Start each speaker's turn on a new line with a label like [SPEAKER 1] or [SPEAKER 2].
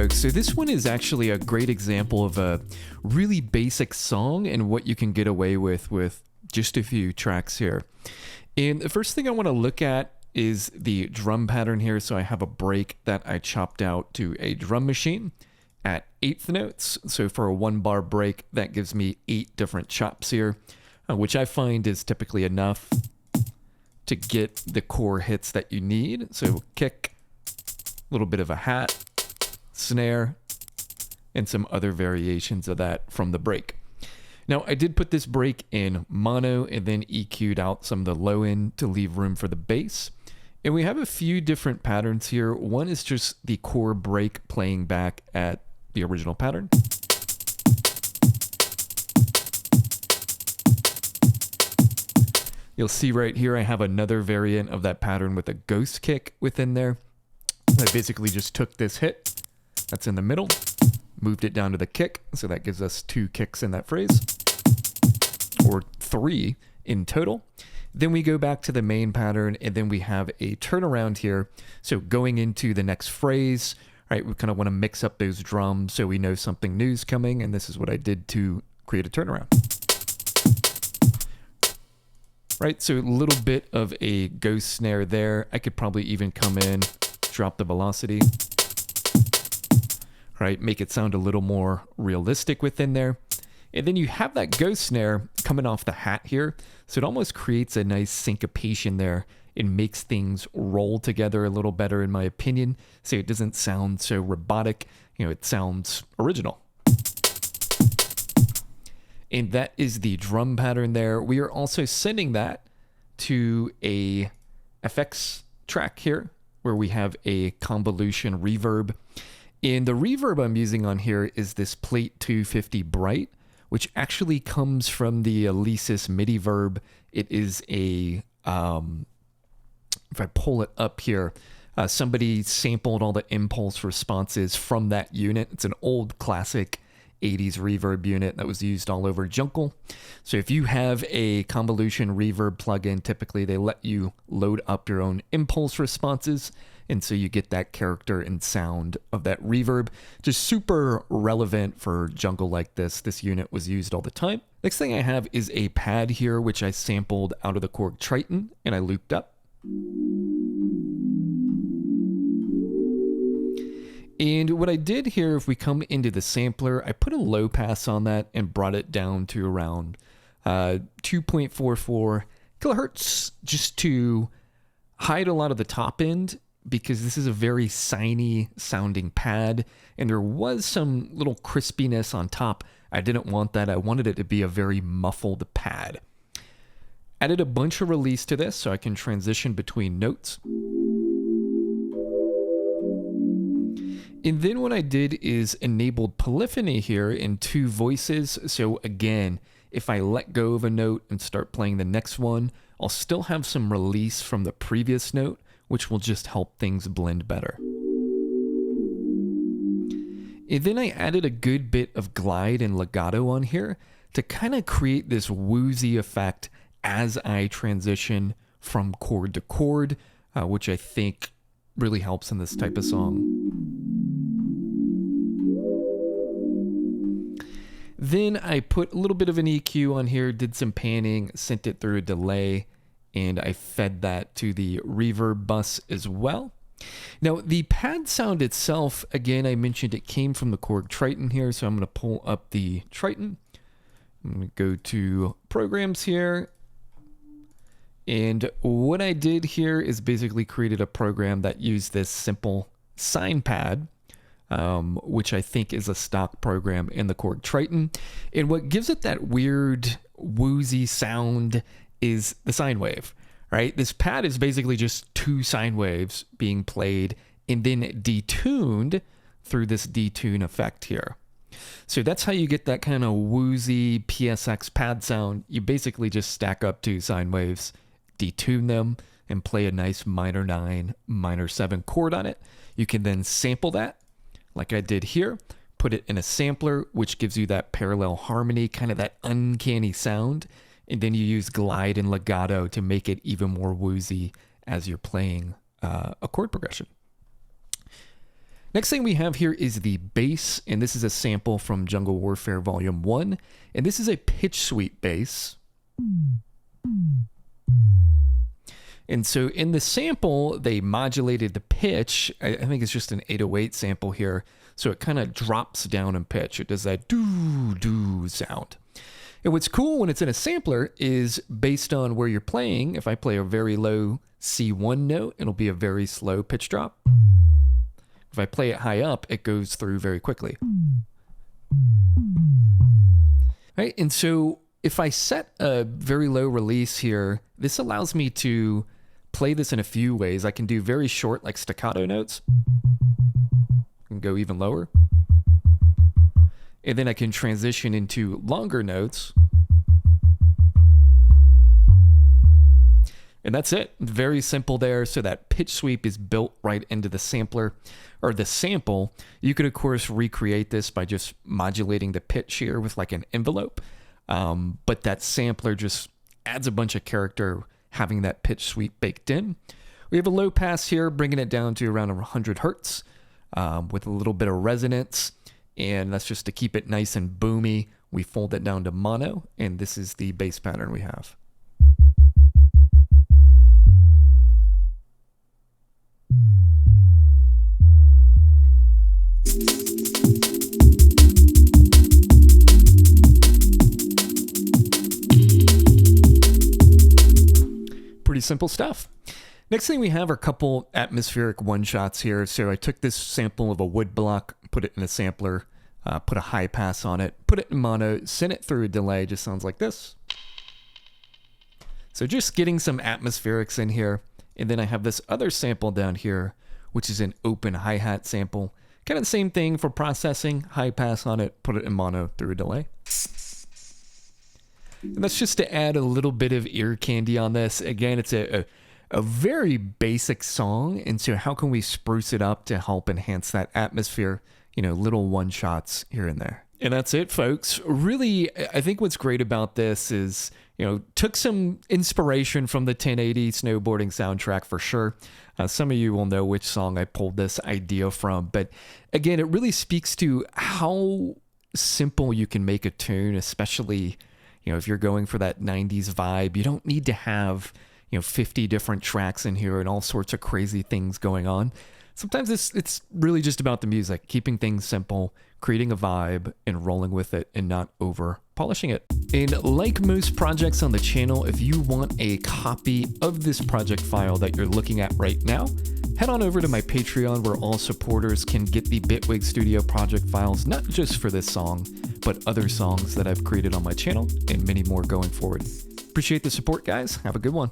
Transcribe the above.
[SPEAKER 1] folks. So this one is actually a great example of a really basic song and what you can get away with just a few tracks here. And the first thing I want to look at is the drum pattern here. So I have a break that I chopped out to a drum machine at 1/8 notes. So for a 1-bar break, that gives me 8 different chops here, which I find is typically enough to get the core hits that you need. So kick, a little bit of a hat, snare, and some other variations of that from the break. Now, I did put this break in mono and then EQ'd out some of the low end to leave room for the bass. And we have a few different patterns here. One is just the core break playing back at the original pattern. You'll see right here I have another variant of that pattern with a ghost kick within there. I basically just took this hit that's in the middle, moved it down to the kick, so that gives us 2 kicks in that phrase, or 3 in total. Then we go back to the main pattern, and then we have a turnaround here. So going into the next phrase, right, we kind of want to mix up those drums so we know something new is coming, and this is what I did to create a turnaround. Right, so a little bit of a ghost snare there. I could probably even come in, drop the velocity, right, make it sound a little more realistic within there. And then you have that ghost snare coming off the hat here, so it almost creates a nice syncopation there. It makes things roll together a little better, in my opinion, so it doesn't sound so robotic. You know, it sounds original. And that is the drum pattern there. We are also sending that to a FX track here, where we have a convolution reverb. And the reverb I'm using on here is this Plate 250 Bright, which actually comes from the Alesis MIDI verb. It is a, if I pull it up here, somebody sampled all the impulse responses from that unit. It's an old classic 80s reverb unit that was used all over Jungle. So if you have a convolution reverb plugin, typically they let you load up your own impulse responses, and so you get that character and sound of that reverb. Just super relevant for Jungle like this. This unit was used all the time. Next thing I have is a pad here, which I sampled out of the Korg Triton, and I looped up. And what I did here, if we come into the sampler, I put a low pass on that and brought it down to around 2.44 kilohertz, just to hide a lot of the top end, because this is a very siny sounding pad, and there was some little crispiness on top. I didn't want that. I wanted it to be a very muffled pad. Added a bunch of release to this so I can transition between notes. And then what I did is enabled polyphony here in 2 voices. So again, if I let go of a note and start playing the next one, I'll still have some release from the previous note, which will just help things blend better. And then I added a good bit of glide and legato on here to kind of create this woozy effect as I transition from chord to chord, which I think really helps in this type of song. Then I put a little bit of an EQ on here, did some panning, sent it through a delay, and I fed that to the reverb bus as well. Now, the pad sound itself, again, I mentioned it came from the Korg Triton here, so I'm going to pull up the Triton. I'm going to go to Programs here. And what I did here is basically created a program that used this simple sine pad, which I think is a stock program in the Korg Triton. And what gives it that weird woozy sound is the sine wave, right? This pad is basically just 2 sine waves being played and then detuned through this detune effect here. So that's how you get that kind of woozy PSX pad sound. You basically just stack up 2 sine waves, detune them, and play a nice minor 9, minor 7 chord on it. You can then sample that, like I did here, put it in a sampler, which gives you that parallel harmony, kind of that uncanny sound, and then you use glide and legato to make it even more woozy as you're playing a chord progression. Next thing we have here is the bass, and this is a sample from Jungle Warfare Volume 1, and this is a pitch sweep bass. And so in the sample, they modulated the pitch. I think it's just an 808 sample here, so it kind of drops down in pitch. It does that doo-doo sound. And what's cool when it's in a sampler is based on where you're playing. If I play a very low C1 note, it'll be a very slow pitch drop. If I play it high up, it goes through very quickly. Right? And so if I set a very low release here, this allows me to play this in a few ways. I can do very short, like staccato notes. I can go even lower. And then I can transition into longer notes. And that's it. Very simple there. So that pitch sweep is built right into the sampler or the sample. You could, of course, recreate this by just modulating the pitch here with like an envelope. But that sampler just adds a bunch of character having that pitch sweep baked in. We have a low pass here, bringing it down to around 100 hertz with a little bit of resonance. And that's just to keep it nice and boomy. We fold it down to mono, and this is the bass pattern we have. Pretty simple stuff. Next thing we have are a couple atmospheric one-shots here. So I took this sample of a wood block, put it in a sampler, put a high pass on it, put it in mono, sent it through a delay, just sounds like this. So just getting some atmospherics in here. And then I have this other sample down here, which is an open hi-hat sample. Kind of the same thing for processing, high pass on it, put it in mono through a delay. And that's just to add a little bit of ear candy on this. Again, it's a very basic song, and so how can we spruce it up to help enhance that atmosphere? You know, little one-shots here and there. And that's it, folks. Really, I think what's great about this is, you know, took some inspiration from the 1080 snowboarding soundtrack for sure. Some of you will know which song I pulled this idea from, but again, it really speaks to how simple you can make a tune, especially, you know, if you're going for that 90s vibe. You don't need to have, you know, 50 different tracks in here and all sorts of crazy things going on. Sometimes it's really just about the music, keeping things simple, creating a vibe, and rolling with it and not over polishing it. And like most projects on the channel, if you want a copy of this project file that you're looking at right now, head on over to my Patreon where all supporters can get the Bitwig Studio project files, not just for this song, but other songs that I've created on my channel and many more going forward. Appreciate the support, guys. Have a good one.